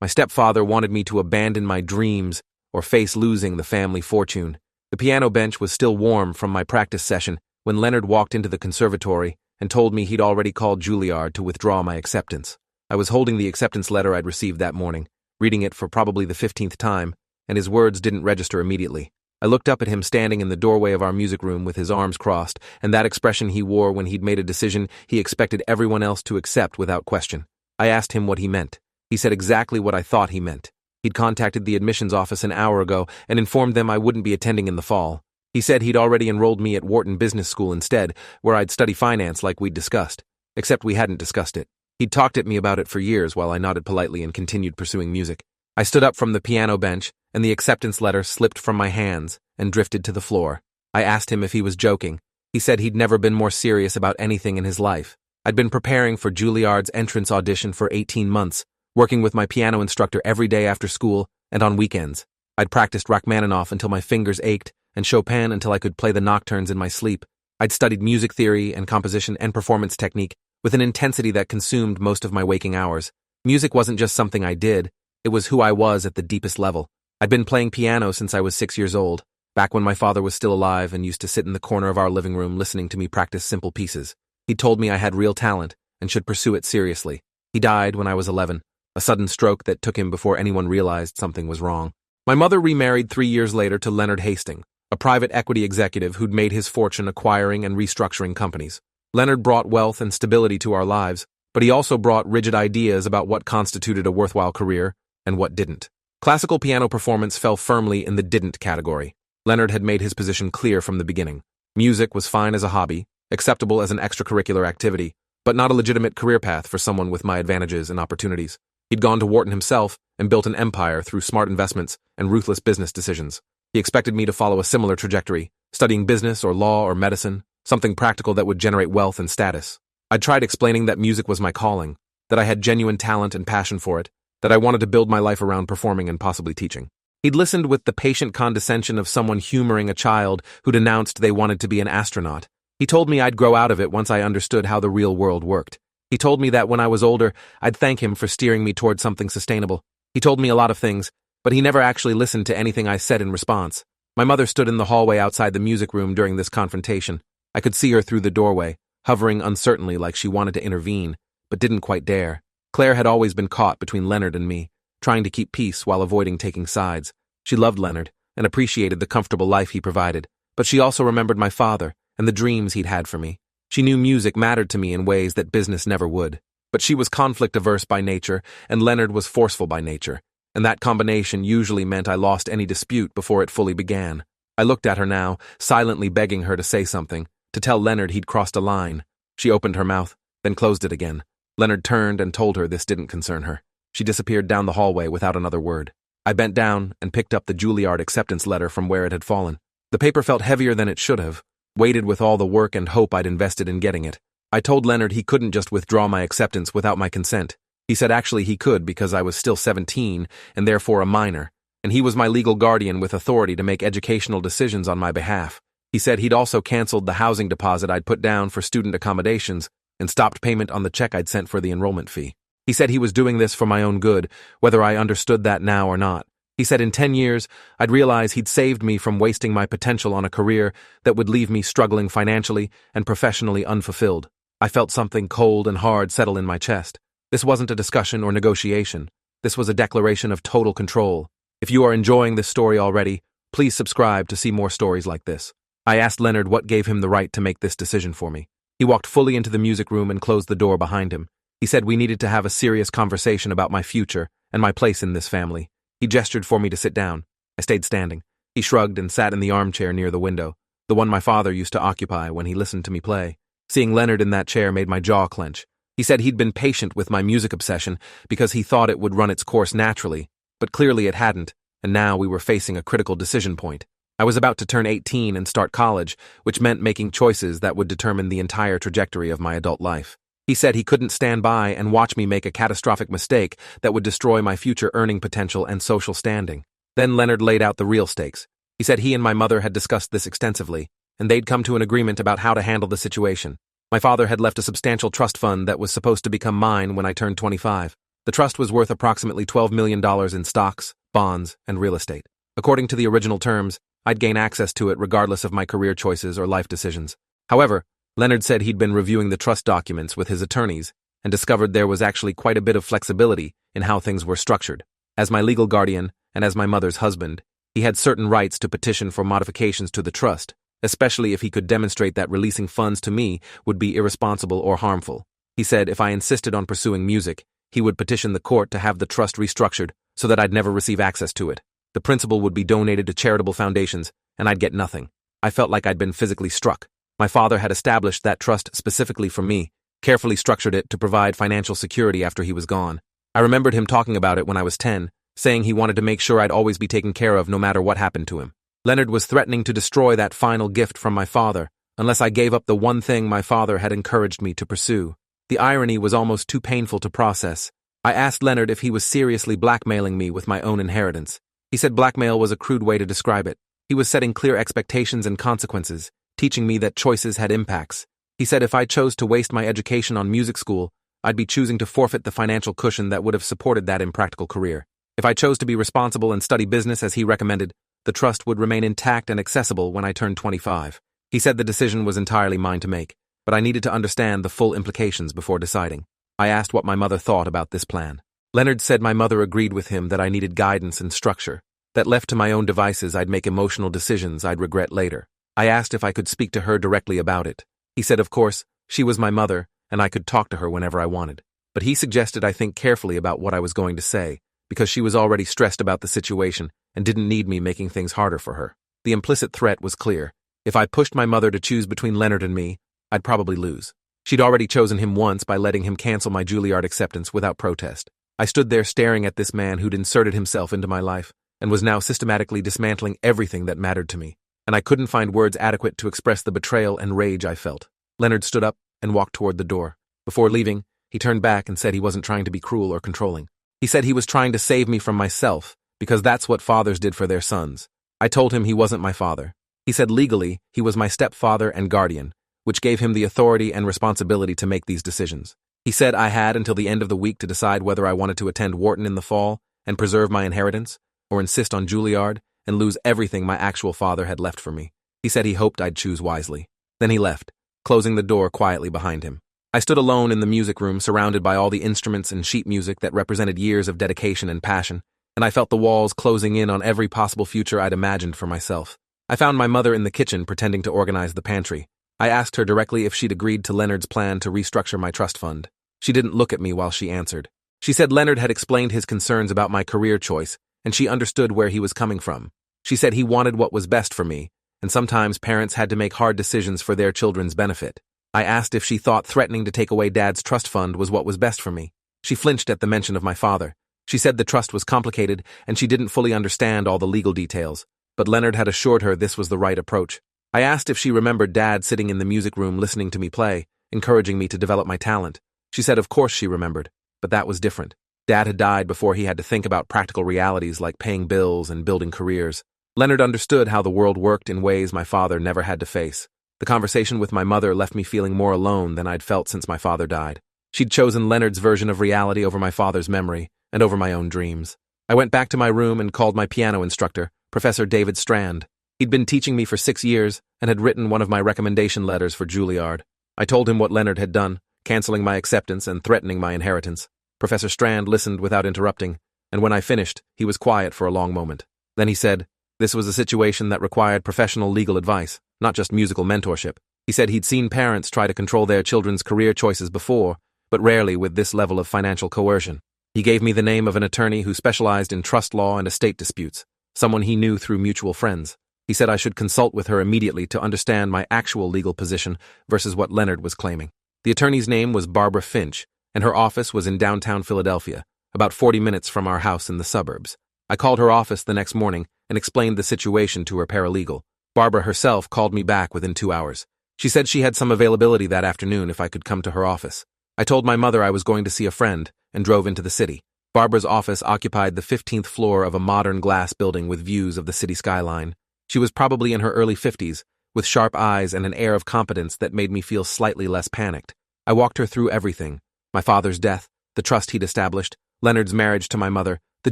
My stepfather wanted me to abandon my dreams or face losing the family fortune. The piano bench was still warm from my practice session when Leonard walked into the conservatory and told me he'd already called Juilliard to withdraw my acceptance. I was holding the acceptance letter I'd received that morning, reading it for probably the 15th time, and his words didn't register immediately. I looked up at him standing in the doorway of our music room with his arms crossed, and that expression he wore when he'd made a decision he expected everyone else to accept without question. I asked him what he meant. He said exactly what I thought he meant. He'd contacted the admissions office an hour ago and informed them I wouldn't be attending in the fall. He said he'd already enrolled me at Wharton Business School instead, where I'd study finance like we'd discussed. Except we hadn't discussed it. He'd talked at me about it for years while I nodded politely and continued pursuing music. I stood up from the piano bench, and the acceptance letter slipped from my hands and drifted to the floor. I asked him if he was joking. He said he'd never been more serious about anything in his life. I'd been preparing for Juilliard's entrance audition for 18 months, working with my piano instructor every day after school and on weekends. I'd practiced Rachmaninoff until my fingers ached, and Chopin until I could play the nocturnes in my sleep. I'd studied music theory and composition and performance technique with an intensity that consumed most of my waking hours. Music wasn't just something I did, it was who I was at the deepest level. I'd been playing piano since I was 6 years old, back when my father was still alive and used to sit in the corner of our living room listening to me practice simple pieces. He told me I had real talent and should pursue it seriously. He died when I was 11, a sudden stroke that took him before anyone realized something was wrong. My mother remarried 3 years later to Leonard Hastings, a private equity executive who'd made his fortune acquiring and restructuring companies. Leonard brought wealth and stability to our lives, but he also brought rigid ideas about what constituted a worthwhile career and what didn't. Classical piano performance fell firmly in the didn't category. Leonard had made his position clear from the beginning. Music was fine as a hobby, acceptable as an extracurricular activity, but not a legitimate career path for someone with my advantages and opportunities. He'd gone to Wharton himself and built an empire through smart investments and ruthless business decisions. He expected me to follow a similar trajectory, studying business or law or medicine, something practical that would generate wealth and status. I tried explaining that music was my calling, that I had genuine talent and passion for it, that I wanted to build my life around performing and possibly teaching. He'd listened with the patient condescension of someone humoring a child who'd announced they wanted to be an astronaut. He told me I'd grow out of it once I understood how the real world worked. He told me that when I was older, I'd thank him for steering me toward something sustainable. He told me a lot of things, but he never actually listened to anything I said in response. My mother stood in the hallway outside the music room during this confrontation. I could see her through the doorway, hovering uncertainly like she wanted to intervene, but didn't quite dare. Claire had always been caught between Leonard and me, trying to keep peace while avoiding taking sides. She loved Leonard and appreciated the comfortable life he provided, but she also remembered my father and the dreams he'd had for me. She knew music mattered to me in ways that business never would. But she was conflict-averse by nature, and Leonard was forceful by nature, and that combination usually meant I lost any dispute before it fully began. I looked at her now, silently begging her to say something, to tell Leonard he'd crossed a line. She opened her mouth, then closed it again. Leonard turned and told her this didn't concern her. She disappeared down the hallway without another word. I bent down and picked up the Juilliard acceptance letter from where it had fallen. The paper felt heavier than it should have, weighted with all the work and hope I'd invested in getting it. I told Leonard he couldn't just withdraw my acceptance without my consent. He said actually he could because I was still 17 and therefore a minor, and he was my legal guardian with authority to make educational decisions on my behalf. He said he'd also canceled the housing deposit I'd put down for student accommodations and stopped payment on the check I'd sent for the enrollment fee. He said he was doing this for my own good, whether I understood that now or not. He said in 10 years, I'd realize he'd saved me from wasting my potential on a career that would leave me struggling financially and professionally unfulfilled. I felt something cold and hard settle in my chest. This wasn't a discussion or negotiation. This was a declaration of total control. If you are enjoying this story already, please subscribe to see more stories like this. I asked Leonard what gave him the right to make this decision for me. He walked fully into the music room and closed the door behind him. He said we needed to have a serious conversation about my future and my place in this family. He gestured for me to sit down. I stayed standing. He shrugged and sat in the armchair near the window, the one my father used to occupy when he listened to me play. Seeing Leonard in that chair made my jaw clench. He said he'd been patient with my music obsession because he thought it would run its course naturally, but clearly it hadn't, and now we were facing a critical decision point. I was about to turn 18 and start college, which meant making choices that would determine the entire trajectory of my adult life. He said he couldn't stand by and watch me make a catastrophic mistake that would destroy my future earning potential and social standing. Then Leonard laid out the real stakes. He said he and my mother had discussed this extensively, and they'd come to an agreement about how to handle the situation. My father had left a substantial trust fund that was supposed to become mine when I turned 25. The trust was worth approximately $12 million in stocks, bonds, and real estate. According to the original terms, I'd gain access to it regardless of my career choices or life decisions. However, Leonard said he'd been reviewing the trust documents with his attorneys and discovered there was actually quite a bit of flexibility in how things were structured. As my legal guardian and as my mother's husband, he had certain rights to petition for modifications to the trust, especially if he could demonstrate that releasing funds to me would be irresponsible or harmful. He said if I insisted on pursuing music, he would petition the court to have the trust restructured so that I'd never receive access to it. The principal would be donated to charitable foundations, and I'd get nothing. I felt like I'd been physically struck. My father had established that trust specifically for me, carefully structured it to provide financial security after he was gone. I remembered him talking about it when I was 10, saying he wanted to make sure I'd always be taken care of no matter what happened to him. Leonard was threatening to destroy that final gift from my father unless I gave up the one thing my father had encouraged me to pursue. The irony was almost too painful to process. I asked Leonard if he was seriously blackmailing me with my own inheritance. He said blackmail was a crude way to describe it. He was setting clear expectations and consequences, teaching me that choices had impacts. He said if I chose to waste my education on music school, I'd be choosing to forfeit the financial cushion that would have supported that impractical career. If I chose to be responsible and study business as he recommended, the trust would remain intact and accessible when I turned 25. He said the decision was entirely mine to make, but I needed to understand the full implications before deciding. I asked what my mother thought about this plan. Leonard said my mother agreed with him that I needed guidance and structure, that left to my own devices I'd make emotional decisions I'd regret later. I asked if I could speak to her directly about it. He said of course, she was my mother, and I could talk to her whenever I wanted. But he suggested I think carefully about what I was going to say, because she was already stressed about the situation and didn't need me making things harder for her. The implicit threat was clear. If I pushed my mother to choose between Leonard and me, I'd probably lose. She'd already chosen him once by letting him cancel my Juilliard acceptance without protest. I stood there staring at this man who'd inserted himself into my life and was now systematically dismantling everything that mattered to me, and I couldn't find words adequate to express the betrayal and rage I felt. Leonard stood up and walked toward the door. Before leaving, he turned back and said he wasn't trying to be cruel or controlling. He said he was trying to save me from myself, because that's what fathers did for their sons. I told him he wasn't my father. He said legally, he was my stepfather and guardian, which gave him the authority and responsibility to make these decisions. He said I had until the end of the week to decide whether I wanted to attend Wharton in the fall and preserve my inheritance, or insist on Juilliard and lose everything my actual father had left for me. He said he hoped I'd choose wisely. Then he left, closing the door quietly behind him. I stood alone in the music room, surrounded by all the instruments and sheet music that represented years of dedication and passion, and I felt the walls closing in on every possible future I'd imagined for myself. I found my mother in the kitchen pretending to organize the pantry. I asked her directly if she'd agreed to Leonard's plan to restructure my trust fund. She didn't look at me while she answered. She said Leonard had explained his concerns about my career choice, and she understood where he was coming from. She said he wanted what was best for me, and sometimes parents had to make hard decisions for their children's benefit. I asked if she thought threatening to take away Dad's trust fund was what was best for me. She flinched at the mention of my father. She said the trust was complicated, and she didn't fully understand all the legal details, but Leonard had assured her this was the right approach. I asked if she remembered Dad sitting in the music room listening to me play, encouraging me to develop my talent. She said of course she remembered, but that was different. Dad had died before he had to think about practical realities like paying bills and building careers. Leonard understood how the world worked in ways my father never had to face. The conversation with my mother left me feeling more alone than I'd felt since my father died. She'd chosen Leonard's version of reality over my father's memory and over my own dreams. I went back to my room and called my piano instructor, Professor David Strand. He'd been teaching me for 6 years and had written one of my recommendation letters for Juilliard. I told him what Leonard had done, canceling my acceptance and threatening my inheritance. Professor Strand listened without interrupting, and when I finished, he was quiet for a long moment. Then he said, this was a situation that required professional legal advice, not just musical mentorship. He said he'd seen parents try to control their children's career choices before, but rarely with this level of financial coercion. He gave me the name of an attorney who specialized in trust law and estate disputes, someone he knew through mutual friends. He said I should consult with her immediately to understand my actual legal position versus what Leonard was claiming. The attorney's name was Barbara Finch, and her office was in downtown Philadelphia, about 40 minutes from our house in the suburbs. I called her office the next morning and explained the situation to her paralegal. Barbara herself called me back within 2 hours. She said she had some availability that afternoon if I could come to her office. I told my mother I was going to see a friend and drove into the city. Barbara's office occupied the 15th floor of a modern glass building with views of the city skyline. She was probably in her early 50s, with sharp eyes and an air of competence that made me feel slightly less panicked. I walked her through everything: my father's death, the trust he'd established, Leonard's marriage to my mother, the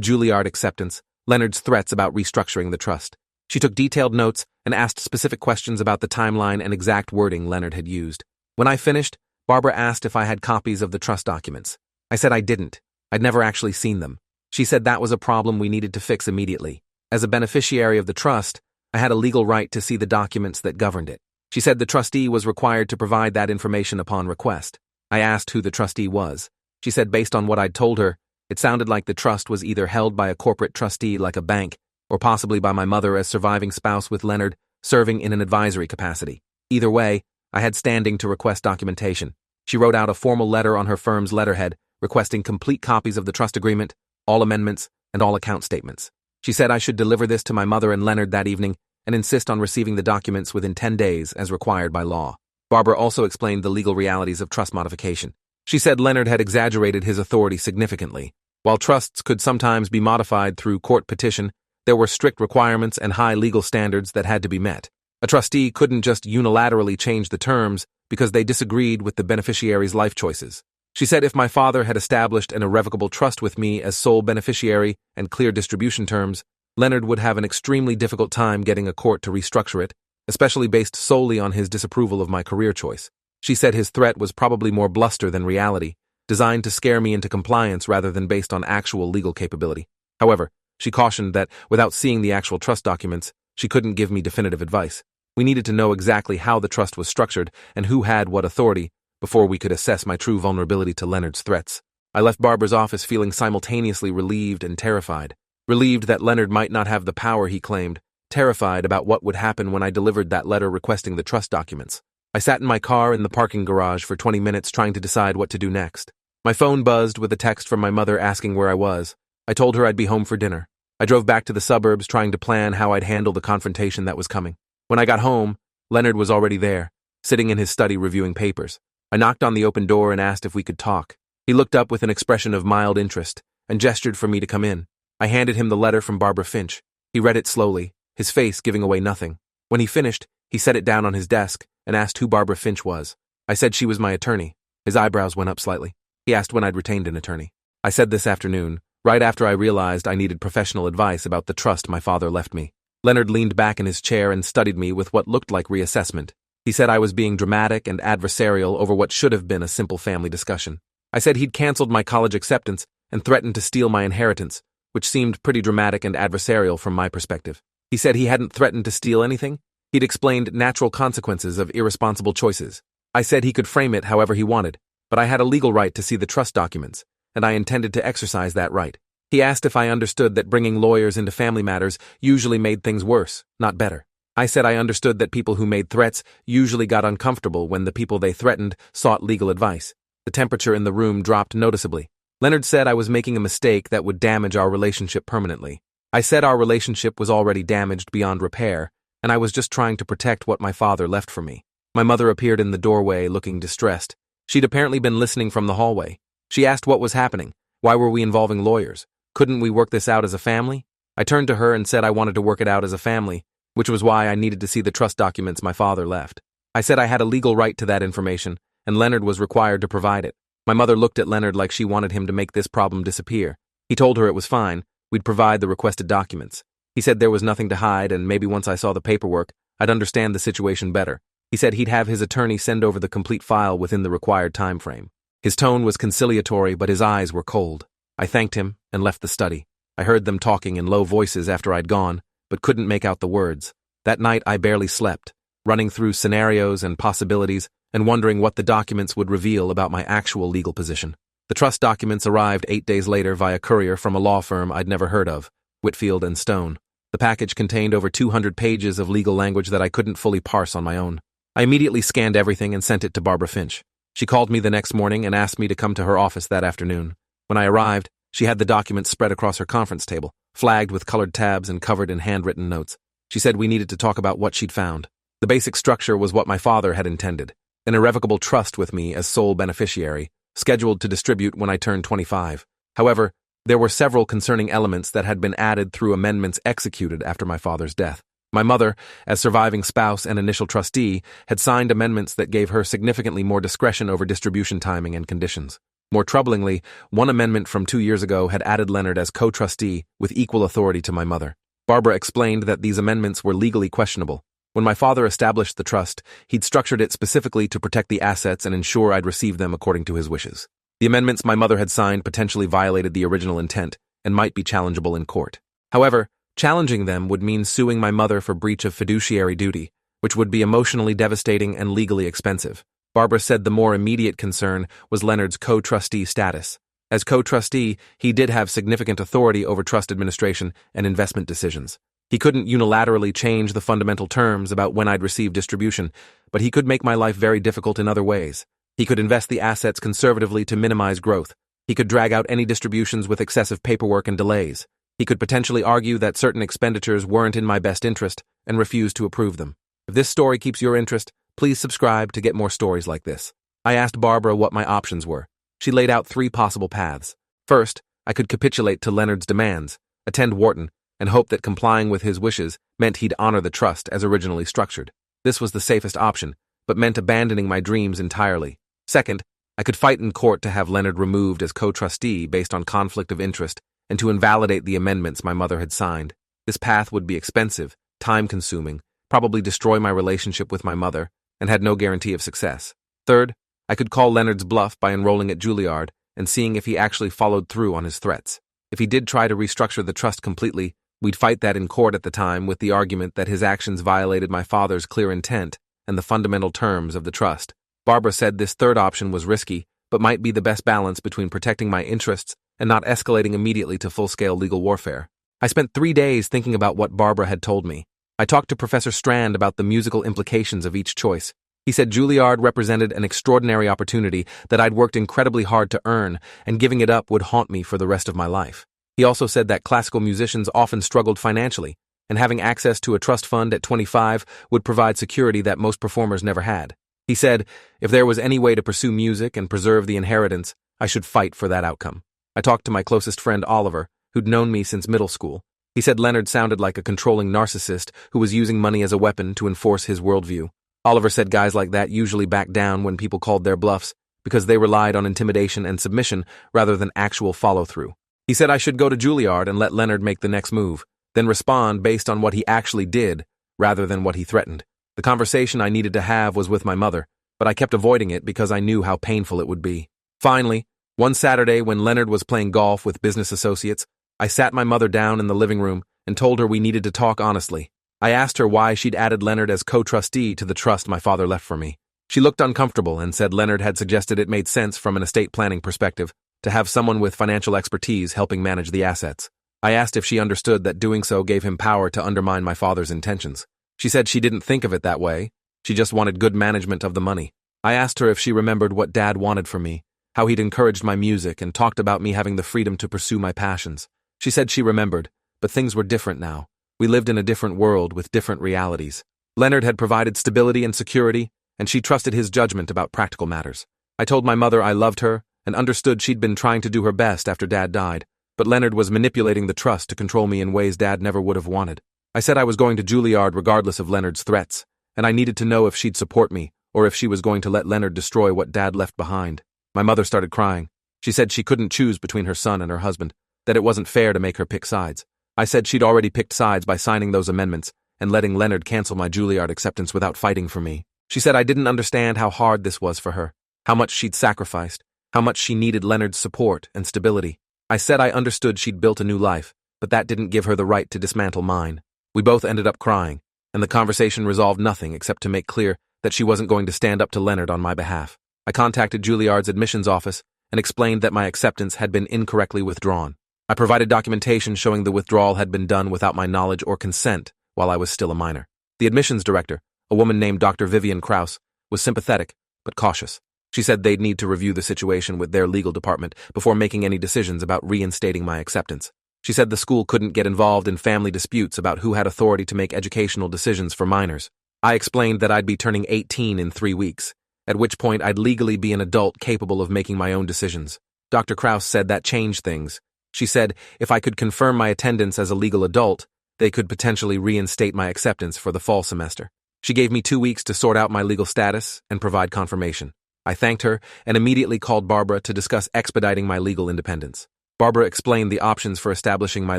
Juilliard acceptance, Leonard's threats about restructuring the trust. She took detailed notes and asked specific questions about the timeline and exact wording Leonard had used. When I finished, Barbara asked if I had copies of the trust documents. I said I didn't. I'd never actually seen them. She said that was a problem we needed to fix immediately. As a beneficiary of the trust, I had a legal right to see the documents that governed it. She said the trustee was required to provide that information upon request. I asked who the trustee was. She said based on what I'd told her, it sounded like the trust was either held by a corporate trustee like a bank, or possibly by my mother as surviving spouse with Leonard, serving in an advisory capacity. Either way, I had standing to request documentation. She wrote out a formal letter on her firm's letterhead, requesting complete copies of the trust agreement, all amendments, and all account statements. She said I should deliver this to my mother and Leonard that evening and insist on receiving the documents within 10 days as required by law. Barbara also explained the legal realities of trust modification. She said Leonard had exaggerated his authority significantly. While trusts could sometimes be modified through court petition, there were strict requirements and high legal standards that had to be met. A trustee couldn't just unilaterally change the terms because they disagreed with the beneficiary's life choices. She said if my father had established an irrevocable trust with me as sole beneficiary and clear distribution terms, Leonard would have an extremely difficult time getting a court to restructure it, especially based solely on his disapproval of my career choice. She said his threat was probably more bluster than reality, designed to scare me into compliance rather than based on actual legal capability. However, she cautioned that without seeing the actual trust documents, she couldn't give me definitive advice. We needed to know exactly how the trust was structured and who had what authority before we could assess my true vulnerability to Leonard's threats. I left Barbara's office feeling simultaneously relieved and terrified. Relieved that Leonard might not have the power he claimed, terrified about what would happen when I delivered that letter requesting the trust documents. I sat in my car in the parking garage for 20 minutes trying to decide what to do next. My phone buzzed with a text from my mother asking where I was. I told her I'd be home for dinner. I drove back to the suburbs trying to plan how I'd handle the confrontation that was coming. When I got home, Leonard was already there, sitting in his study reviewing papers. I knocked on the open door and asked if we could talk. He looked up with an expression of mild interest and gestured for me to come in. I handed him the letter from Barbara Finch. He read it slowly, his face giving away nothing. When he finished, he set it down on his desk and asked who Barbara Finch was. I said she was my attorney. His eyebrows went up slightly. He asked when I'd retained an attorney. I said this afternoon, right after I realized I needed professional advice about the trust my father left me. Leonard leaned back in his chair and studied me with what looked like reassessment. He said I was being dramatic and adversarial over what should have been a simple family discussion. I said he'd canceled my college acceptance and threatened to steal my inheritance, which seemed pretty dramatic and adversarial from my perspective. He said he hadn't threatened to steal anything. He'd explained natural consequences of irresponsible choices. I said he could frame it however he wanted, but I had a legal right to see the trust documents, and I intended to exercise that right. He asked if I understood that bringing lawyers into family matters usually made things worse, not better. I said I understood that people who made threats usually got uncomfortable when the people they threatened sought legal advice. The temperature in the room dropped noticeably. Leonard said I was making a mistake that would damage our relationship permanently. I said our relationship was already damaged beyond repair, and I was just trying to protect what my father left for me. My mother appeared in the doorway looking distressed. She'd apparently been listening from the hallway. She asked what was happening. Why were we involving lawyers? Couldn't we work this out as a family? I turned to her and said I wanted to work it out as a family, which was why I needed to see the trust documents my father left. I said I had a legal right to that information, and Leonard was required to provide it. My mother looked at Leonard like she wanted him to make this problem disappear. He told her it was fine, we'd provide the requested documents. He said there was nothing to hide, and maybe once I saw the paperwork, I'd understand the situation better. He said he'd have his attorney send over the complete file within the required time frame. His tone was conciliatory, but his eyes were cold. I thanked him and left the study. I heard them talking in low voices after I'd gone, but couldn't make out the words. That night I barely slept, running through scenarios and possibilities and wondering what the documents would reveal about my actual legal position. The trust documents arrived 8 days later via courier from a law firm I'd never heard of, Whitfield and Stone. The package contained over 200 pages of legal language that I couldn't fully parse on my own. I immediately scanned everything and sent it to Barbara Finch. She called me the next morning and asked me to come to her office that afternoon. When I arrived, she had the documents spread across her conference table, flagged with colored tabs and covered in handwritten notes. She said we needed to talk about what she'd found. The basic structure was what my father had intended, an irrevocable trust with me as sole beneficiary, scheduled to distribute when I turned 25. However, there were several concerning elements that had been added through amendments executed after my father's death. My mother, as surviving spouse and initial trustee, had signed amendments that gave her significantly more discretion over distribution timing and conditions. More troublingly, one amendment from 2 years ago had added Leonard as co-trustee with equal authority to my mother. Barbara explained that these amendments were legally questionable. When my father established the trust, he'd structured it specifically to protect the assets and ensure I'd receive them according to his wishes. The amendments my mother had signed potentially violated the original intent and might be challengeable in court. However, challenging them would mean suing my mother for breach of fiduciary duty, which would be emotionally devastating and legally expensive. Barbara said the more immediate concern was Leonard's co-trustee status. As co-trustee, he did have significant authority over trust administration and investment decisions. He couldn't unilaterally change the fundamental terms about when I'd receive distribution, but he could make my life very difficult in other ways. He could invest the assets conservatively to minimize growth. He could drag out any distributions with excessive paperwork and delays. He could potentially argue that certain expenditures weren't in my best interest and refuse to approve them. If this story keeps your interest, please subscribe to get more stories like this. I asked Barbara what my options were. She laid out 3 possible paths. First, I could capitulate to Leonard's demands, attend Wharton, and hope that complying with his wishes meant he'd honor the trust as originally structured. This was the safest option, but meant abandoning my dreams entirely. Second, I could fight in court to have Leonard removed as co-trustee based on conflict of interest and to invalidate the amendments my mother had signed. This path would be expensive, time-consuming, probably destroy my relationship with my mother, and had no guarantee of success. Third, I could call Leonard's bluff by enrolling at Juilliard and seeing if he actually followed through on his threats. If he did try to restructure the trust completely, we'd fight that in court at the time with the argument that his actions violated my father's clear intent and the fundamental terms of the trust. Barbara said this third option was risky, but might be the best balance between protecting my interests and not escalating immediately to full-scale legal warfare. I spent 3 days thinking about what Barbara had told me. I talked to Professor Strand about the musical implications of each choice. He said Juilliard represented an extraordinary opportunity that I'd worked incredibly hard to earn, and giving it up would haunt me for the rest of my life. He also said that classical musicians often struggled financially, and having access to a trust fund at 25 would provide security that most performers never had. He said, if there was any way to pursue music and preserve the inheritance, I should fight for that outcome. I talked to my closest friend Oliver, who'd known me since middle school. He said Leonard sounded like a controlling narcissist who was using money as a weapon to enforce his worldview. Oliver said guys like that usually backed down when people called their bluffs because they relied on intimidation and submission rather than actual follow-through. He said I should go to Juilliard and let Leonard make the next move, then respond based on what he actually did rather than what he threatened. The conversation I needed to have was with my mother, but I kept avoiding it because I knew how painful it would be. Finally, one Saturday when Leonard was playing golf with business associates, I sat my mother down in the living room and told her we needed to talk honestly. I asked her why she'd added Leonard as co-trustee to the trust my father left for me. She looked uncomfortable and said Leonard had suggested it made sense from an estate planning perspective to have someone with financial expertise helping manage the assets. I asked if she understood that doing so gave him power to undermine my father's intentions. She said she didn't think of it that way. She just wanted good management of the money. I asked her if she remembered what Dad wanted for me, how he'd encouraged my music and talked about me having the freedom to pursue my passions. She said she remembered, but things were different now. We lived in a different world with different realities. Leonard had provided stability and security, and she trusted his judgment about practical matters. I told my mother I loved her and understood she'd been trying to do her best after Dad died, but Leonard was manipulating the trust to control me in ways Dad never would have wanted. I said I was going to Juilliard regardless of Leonard's threats, and I needed to know if she'd support me or if she was going to let Leonard destroy what Dad left behind. My mother started crying. She said she couldn't choose between her son and her husband, that it wasn't fair to make her pick sides. I said she'd already picked sides by signing those amendments and letting Leonard cancel my Juilliard acceptance without fighting for me. She said I didn't understand how hard this was for her, how much she'd sacrificed, how much she needed Leonard's support and stability. I said I understood she'd built a new life, but that didn't give her the right to dismantle mine. We both ended up crying, and the conversation resolved nothing except to make clear that she wasn't going to stand up to Leonard on my behalf. I contacted Juilliard's admissions office and explained that my acceptance had been incorrectly withdrawn. I provided documentation showing the withdrawal had been done without my knowledge or consent while I was still a minor. The admissions director, a woman named Dr. Vivian Krause, was sympathetic but cautious. She said they'd need to review the situation with their legal department before making any decisions about reinstating my acceptance. She said the school couldn't get involved in family disputes about who had authority to make educational decisions for minors. I explained that I'd be turning 18 in 3 weeks, at which point I'd legally be an adult capable of making my own decisions. Dr. Krause said that changed things. She said if I could confirm my attendance as a legal adult, they could potentially reinstate my acceptance for the fall semester. She gave me 2 weeks to sort out my legal status and provide confirmation. I thanked her and immediately called Barbara to discuss expediting my legal independence. Barbara explained the options for establishing my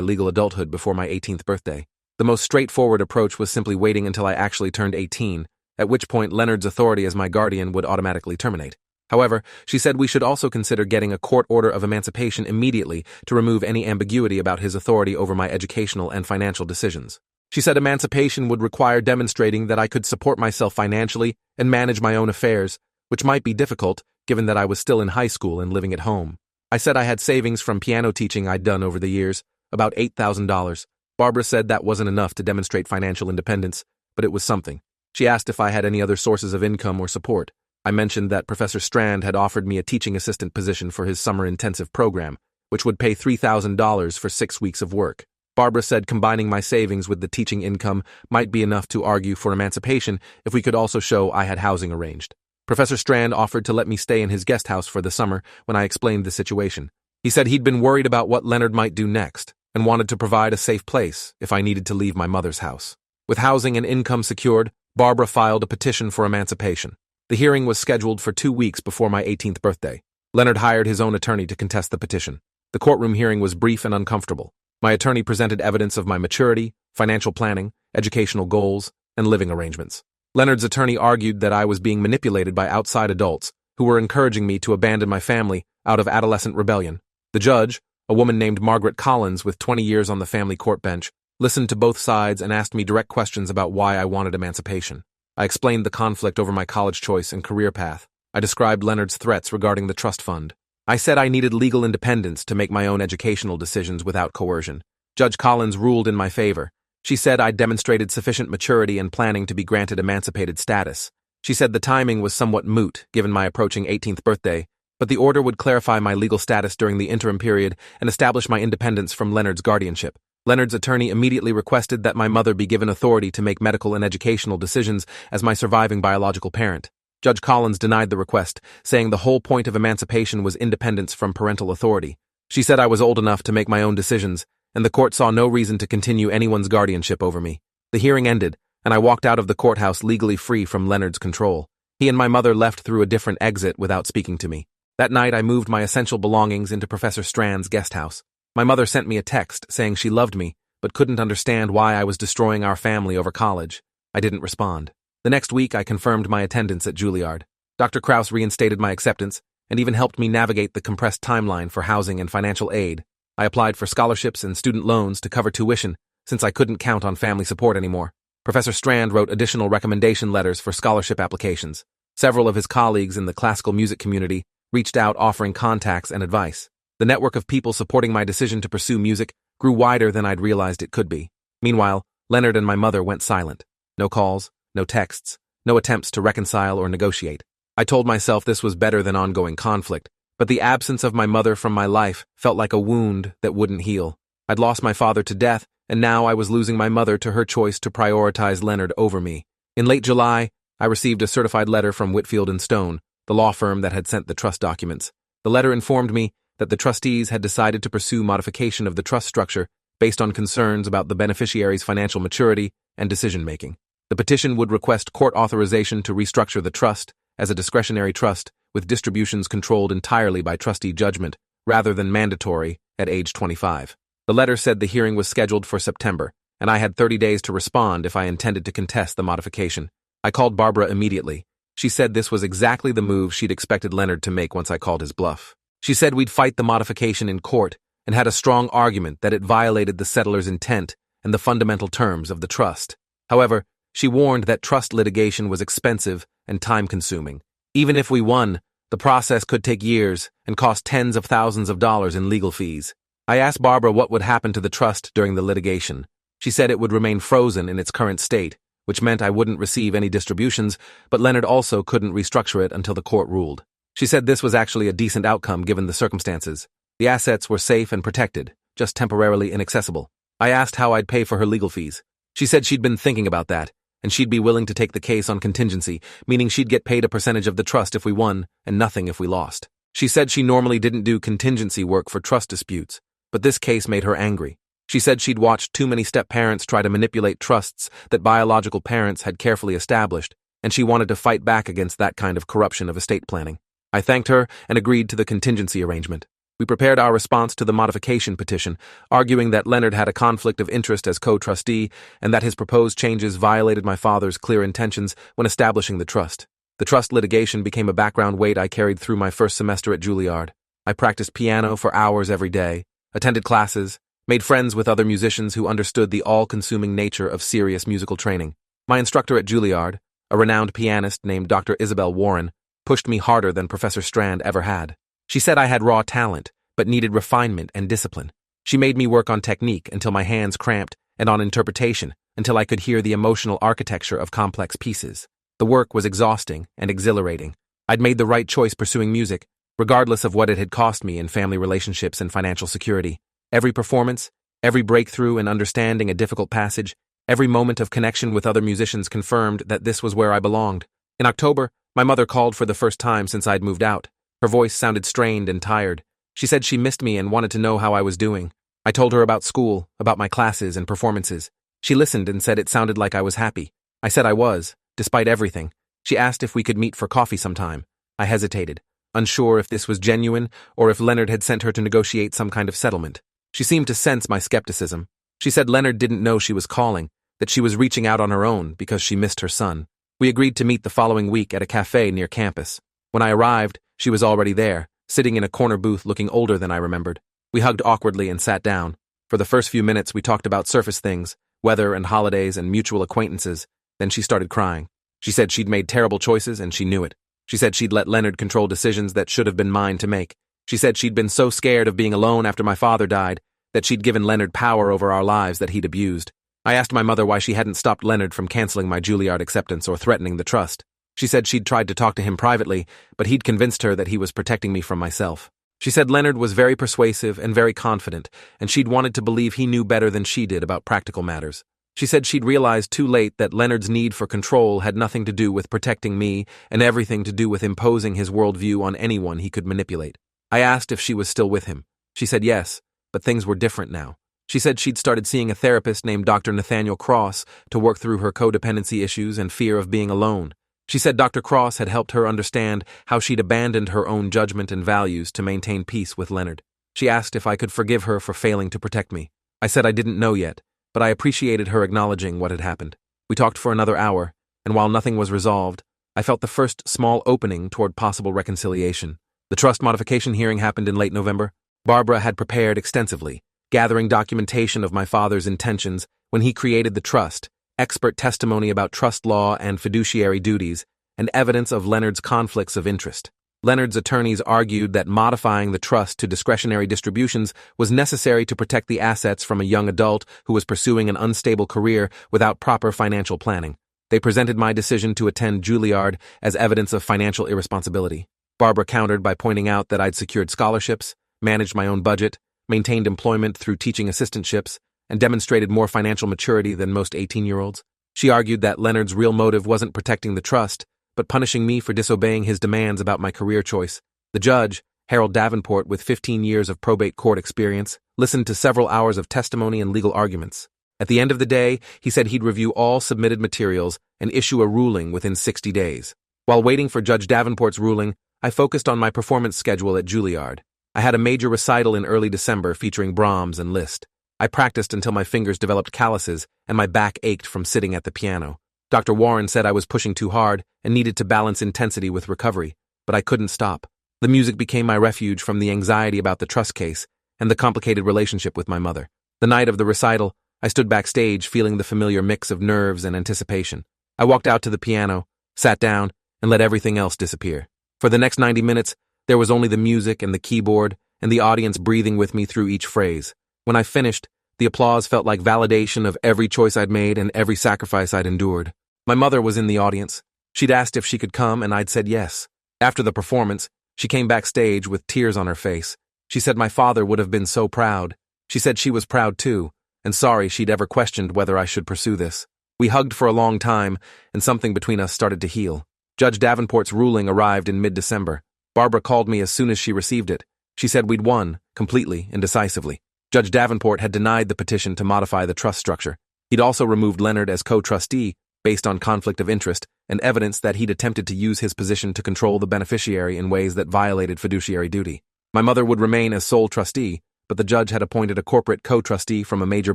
legal adulthood before my 18th birthday. The most straightforward approach was simply waiting until I actually turned 18, at which point Leonard's authority as my guardian would automatically terminate. However, she said we should also consider getting a court order of emancipation immediately to remove any ambiguity about his authority over my educational and financial decisions. She said emancipation would require demonstrating that I could support myself financially and manage my own affairs, which might be difficult given that I was still in high school and living at home. I said I had savings from piano teaching I'd done over the years, about $8,000. Barbara said that wasn't enough to demonstrate financial independence, but it was something. She asked if I had any other sources of income or support. I mentioned that Professor Strand had offered me a teaching assistant position for his summer intensive program, which would pay $3,000 for 6 weeks of work. Barbara said combining my savings with the teaching income might be enough to argue for emancipation if we could also show I had housing arranged. Professor Strand offered to let me stay in his guest house for the summer when I explained the situation. He said he'd been worried about what Leonard might do next and wanted to provide a safe place if I needed to leave my mother's house. With housing and income secured, Barbara filed a petition for emancipation. The hearing was scheduled for 2 weeks before my 18th birthday. Leonard hired his own attorney to contest the petition. The courtroom hearing was brief and uncomfortable. My attorney presented evidence of my maturity, financial planning, educational goals, and living arrangements. Leonard's attorney argued that I was being manipulated by outside adults who were encouraging me to abandon my family out of adolescent rebellion. The judge, a woman named Margaret Collins with 20 years on the family court bench, listened to both sides and asked me direct questions about why I wanted emancipation. I explained the conflict over my college choice and career path. I described Leonard's threats regarding the trust fund. I said I needed legal independence to make my own educational decisions without coercion. Judge Collins ruled in my favor. She said I'd demonstrated sufficient maturity and planning to be granted emancipated status. She said the timing was somewhat moot, given my approaching 18th birthday, but the order would clarify my legal status during the interim period and establish my independence from Leonard's guardianship. Leonard's attorney immediately requested that my mother be given authority to make medical and educational decisions as my surviving biological parent. Judge Collins denied the request, saying the whole point of emancipation was independence from parental authority. She said I was old enough to make my own decisions, and the court saw no reason to continue anyone's guardianship over me. The hearing ended, and I walked out of the courthouse legally free from Leonard's control. He and my mother left through a different exit without speaking to me. That night, I moved my essential belongings into Professor Strand's guest house. My mother sent me a text saying she loved me, but couldn't understand why I was destroying our family over college. I didn't respond. The next week, I confirmed my attendance at Juilliard. Dr. Krause reinstated my acceptance and even helped me navigate the compressed timeline for housing and financial aid. I applied for scholarships and student loans to cover tuition since I couldn't count on family support anymore. Professor Strand wrote additional recommendation letters for scholarship applications. Several of his colleagues in the classical music community reached out offering contacts and advice. The network of people supporting my decision to pursue music grew wider than I'd realized it could be. Meanwhile, Leonard and my mother went silent. No calls, no texts, no attempts to reconcile or negotiate. I told myself this was better than ongoing conflict, but the absence of my mother from my life felt like a wound that wouldn't heal. I'd lost my father to death, and now I was losing my mother to her choice to prioritize Leonard over me. In late July, I received a certified letter from Whitfield and Stone, the law firm that had sent the trust documents. The letter informed me that the trustees had decided to pursue modification of the trust structure based on concerns about the beneficiary's financial maturity and decision-making. The petition would request court authorization to restructure the trust as a discretionary trust with distributions controlled entirely by trustee judgment rather than mandatory at age 25. The letter said the hearing was scheduled for September, and I had 30 days to respond if I intended to contest the modification. I called Barbara immediately. She said this was exactly the move she'd expected Leonard to make once I called his bluff. She said we'd fight the modification in court and had a strong argument that it violated the settler's intent and the fundamental terms of the trust. However, she warned that trust litigation was expensive and time-consuming. Even if we won, the process could take years and cost tens of thousands of dollars in legal fees. I asked Barbara what would happen to the trust during the litigation. She said it would remain frozen in its current state, which meant I wouldn't receive any distributions, but Leonard also couldn't restructure it until the court ruled. She said this was actually a decent outcome given the circumstances. The assets were safe and protected, just temporarily inaccessible. I asked how I'd pay for her legal fees. She said she'd been thinking about that, and she'd be willing to take the case on contingency, meaning she'd get paid a percentage of the trust if we won and nothing if we lost. She said she normally didn't do contingency work for trust disputes, but this case made her angry. She said she'd watched too many step-parents try to manipulate trusts that biological parents had carefully established, and she wanted to fight back against that kind of corruption of estate planning. I thanked her and agreed to the contingency arrangement. We prepared our response to the modification petition, arguing that Leonard had a conflict of interest as co-trustee and that his proposed changes violated my father's clear intentions when establishing the trust. The trust litigation became a background weight I carried through my first semester at Juilliard. I practiced piano for hours every day, attended classes, made friends with other musicians who understood the all-consuming nature of serious musical training. My instructor at Juilliard, a renowned pianist named Dr. Isabel Warren, pushed me harder than Professor Strand ever had. She said I had raw talent, but needed refinement and discipline. She made me work on technique until my hands cramped and on interpretation until I could hear the emotional architecture of complex pieces. The work was exhausting and exhilarating. I'd made the right choice pursuing music, regardless of what it had cost me in family relationships and financial security. Every performance, every breakthrough in understanding a difficult passage, every moment of connection with other musicians confirmed that this was where I belonged. In October, my mother called for the first time since I'd moved out. Her voice sounded strained and tired. She said she missed me and wanted to know how I was doing. I told her about school, about my classes and performances. She listened and said it sounded like I was happy. I said I was, despite everything. She asked if we could meet for coffee sometime. I hesitated, unsure if this was genuine or if Leonard had sent her to negotiate some kind of settlement. She seemed to sense my skepticism. She said Leonard didn't know she was calling, that she was reaching out on her own because she missed her son. We agreed to meet the following week at a cafe near campus. When I arrived, she was already there, sitting in a corner booth looking older than I remembered. We hugged awkwardly and sat down. For the first few minutes, we talked about surface things, weather and holidays and mutual acquaintances. Then she started crying. She said she'd made terrible choices and she knew it. She said she'd let Leonard control decisions that should have been mine to make. She said she'd been so scared of being alone after my father died that she'd given Leonard power over our lives that he'd abused. I asked my mother why she hadn't stopped Leonard from canceling my Juilliard acceptance or threatening the trust. She said she'd tried to talk to him privately, but he'd convinced her that he was protecting me from myself. She said Leonard was very persuasive and very confident, and she'd wanted to believe he knew better than she did about practical matters. She said she'd realized too late that Leonard's need for control had nothing to do with protecting me and everything to do with imposing his worldview on anyone he could manipulate. I asked if she was still with him. She said yes, but things were different now. She said she'd started seeing a therapist named Dr. Nathaniel Cross to work through her codependency issues and fear of being alone. She said Dr. Cross had helped her understand how she'd abandoned her own judgment and values to maintain peace with Leonard. She asked if I could forgive her for failing to protect me. I said I didn't know yet, but I appreciated her acknowledging what had happened. We talked for another hour, and while nothing was resolved, I felt the first small opening toward possible reconciliation. The trust modification hearing happened in late November. Barbara had prepared extensively, gathering documentation of my father's intentions when he created the trust, expert testimony about trust law and fiduciary duties, and evidence of Leonard's conflicts of interest. Leonard's attorneys argued that modifying the trust to discretionary distributions was necessary to protect the assets from a young adult who was pursuing an unstable career without proper financial planning. They presented my decision to attend Juilliard as evidence of financial irresponsibility. Barbara countered by pointing out that I'd secured scholarships, managed my own budget, maintained employment through teaching assistantships, and demonstrated more financial maturity than most 18-year-olds. She argued that Leonard's real motive wasn't protecting the trust, but punishing me for disobeying his demands about my career choice. The judge, Harold Davenport, with 15 years of probate court experience, listened to several hours of testimony and legal arguments. At the end of the day, he said he'd review all submitted materials and issue a ruling within 60 days. While waiting for Judge Davenport's ruling, I focused on my performance schedule at Juilliard. I had a major recital in early December featuring Brahms and Liszt. I practiced until my fingers developed calluses and my back ached from sitting at the piano. Dr. Warren said I was pushing too hard and needed to balance intensity with recovery, but I couldn't stop. The music became my refuge from the anxiety about the trust case and the complicated relationship with my mother. The night of the recital, I stood backstage feeling the familiar mix of nerves and anticipation. I walked out to the piano, sat down, and let everything else disappear. For the next 90 minutes, there was only the music and the keyboard and the audience breathing with me through each phrase. When I finished, the applause felt like validation of every choice I'd made and every sacrifice I'd endured. My mother was in the audience. She'd asked if she could come, and I'd said yes. After the performance, she came backstage with tears on her face. She said my father would have been so proud. She said she was proud too, and sorry she'd ever questioned whether I should pursue this. We hugged for a long time, and something between us started to heal. Judge Davenport's ruling arrived in mid-December. Barbara called me as soon as she received it. She said we'd won, completely and decisively. Judge Davenport had denied the petition to modify the trust structure. He'd also removed Leonard as co-trustee, based on conflict of interest and evidence that he'd attempted to use his position to control the beneficiary in ways that violated fiduciary duty. My mother would remain as sole trustee, but the judge had appointed a corporate co-trustee from a major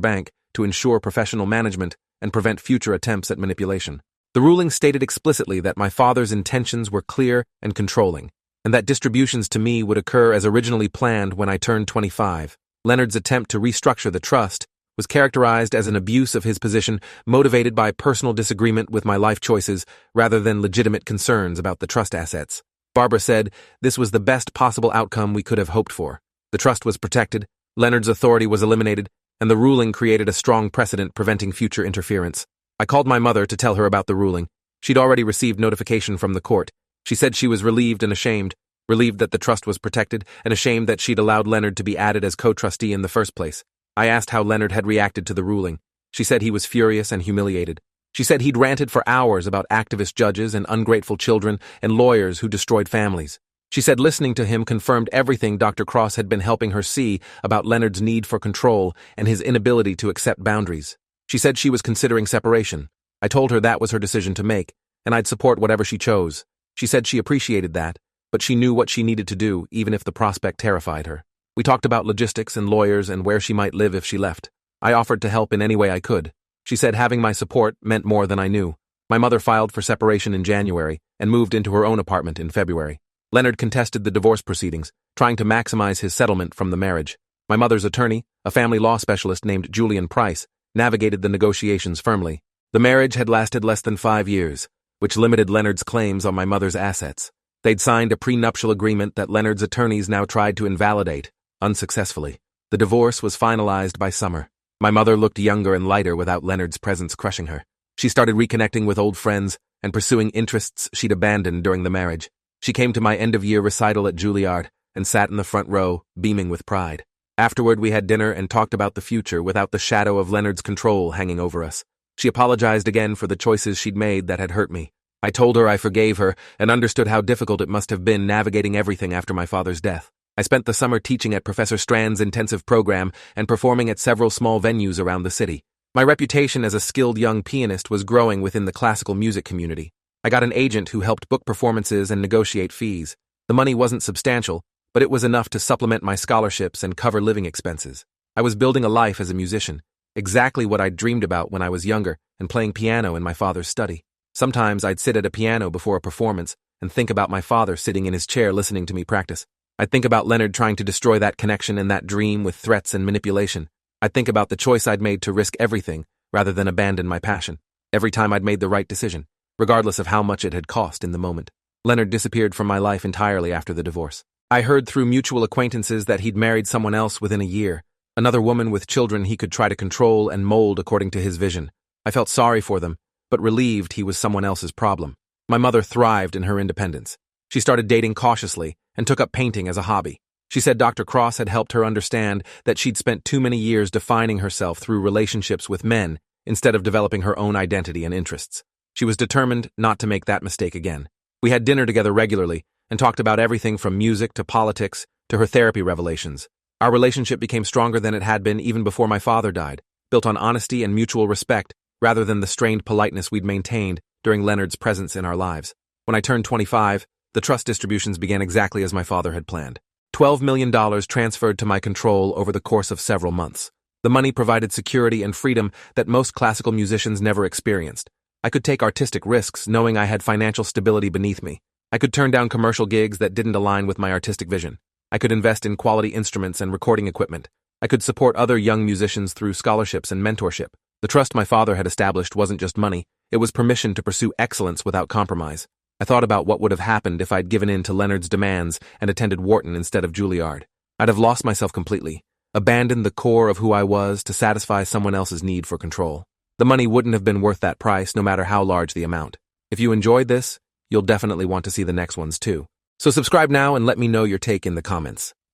bank to ensure professional management and prevent future attempts at manipulation. The ruling stated explicitly that my father's intentions were clear and controlling, and that distributions to me would occur as originally planned when I turned 25. Leonard's attempt to restructure the trust was characterized as an abuse of his position motivated by personal disagreement with my life choices rather than legitimate concerns about the trust assets. Barbara said this was the best possible outcome we could have hoped for. The trust was protected, Leonard's authority was eliminated, and the ruling created a strong precedent preventing future interference. I called my mother to tell her about the ruling. She'd already received notification from the court. She said she was relieved and ashamed, relieved that the trust was protected, and ashamed that she'd allowed Leonard to be added as co-trustee in the first place. I asked how Leonard had reacted to the ruling. She said he was furious and humiliated. She said he'd ranted for hours about activist judges and ungrateful children and lawyers who destroyed families. She said listening to him confirmed everything Dr. Cross had been helping her see about Leonard's need for control and his inability to accept boundaries. She said she was considering separation. I told her that was her decision to make, and I'd support whatever she chose. She said she appreciated that, but she knew what she needed to do, even if the prospect terrified her. We talked about logistics and lawyers and where she might live if she left. I offered to help in any way I could. She said having my support meant more than I knew. My mother filed for separation in January and moved into her own apartment in February. Leonard contested the divorce proceedings, trying to maximize his settlement from the marriage. My mother's attorney, a family law specialist named Julian Price, navigated the negotiations firmly. The marriage had lasted less than 5 years, which limited Leonard's claims on my mother's assets. They'd signed a prenuptial agreement that Leonard's attorneys now tried to invalidate, unsuccessfully. The divorce was finalized by summer. My mother looked younger and lighter without Leonard's presence crushing her. She started reconnecting with old friends and pursuing interests she'd abandoned during the marriage. She came to my end-of-year recital at Juilliard and sat in the front row, beaming with pride. Afterward, we had dinner and talked about the future without the shadow of Leonard's control hanging over us. She apologized again for the choices she'd made that had hurt me. I told her I forgave her and understood how difficult it must have been navigating everything after my father's death. I spent the summer teaching at Professor Strand's intensive program and performing at several small venues around the city. My reputation as a skilled young pianist was growing within the classical music community. I got an agent who helped book performances and negotiate fees. The money wasn't substantial, but it was enough to supplement my scholarships and cover living expenses. I was building a life as a musician, exactly what I'd dreamed about when I was younger and playing piano in my father's study. Sometimes I'd sit at a piano before a performance and think about my father sitting in his chair listening to me practice. I'd think about Leonard trying to destroy that connection and that dream with threats and manipulation. I'd think about the choice I'd made to risk everything rather than abandon my passion. Every time I'd made the right decision, regardless of how much it had cost in the moment. Leonard disappeared from my life entirely after the divorce. I heard through mutual acquaintances that he'd married someone else within a year, another woman with children he could try to control and mold according to his vision. I felt sorry for them, but relieved he was someone else's problem. My mother thrived in her independence. She started dating cautiously and took up painting as a hobby. She said Dr. Cross had helped her understand that she'd spent too many years defining herself through relationships with men instead of developing her own identity and interests. She was determined not to make that mistake again. We had dinner together regularly and talked about everything from music to politics to her therapy revelations. Our relationship became stronger than it had been even before my father died, built on honesty and mutual respect rather than the strained politeness we'd maintained during Leonard's presence in our lives. When I turned 25, the trust distributions began exactly as my father had planned. $12 million transferred to my control over the course of several months. The money provided security and freedom that most classical musicians never experienced. I could take artistic risks knowing I had financial stability beneath me. I could turn down commercial gigs that didn't align with my artistic vision. I could invest in quality instruments and recording equipment. I could support other young musicians through scholarships and mentorship. The trust my father had established wasn't just money, it was permission to pursue excellence without compromise. I thought about what would have happened if I'd given in to Leonard's demands and attended Wharton instead of Juilliard. I'd have lost myself completely, abandoned the core of who I was to satisfy someone else's need for control. The money wouldn't have been worth that price no matter how large the amount. If you enjoyed this, you'll definitely want to see the next ones too. So subscribe now and let me know your take in the comments.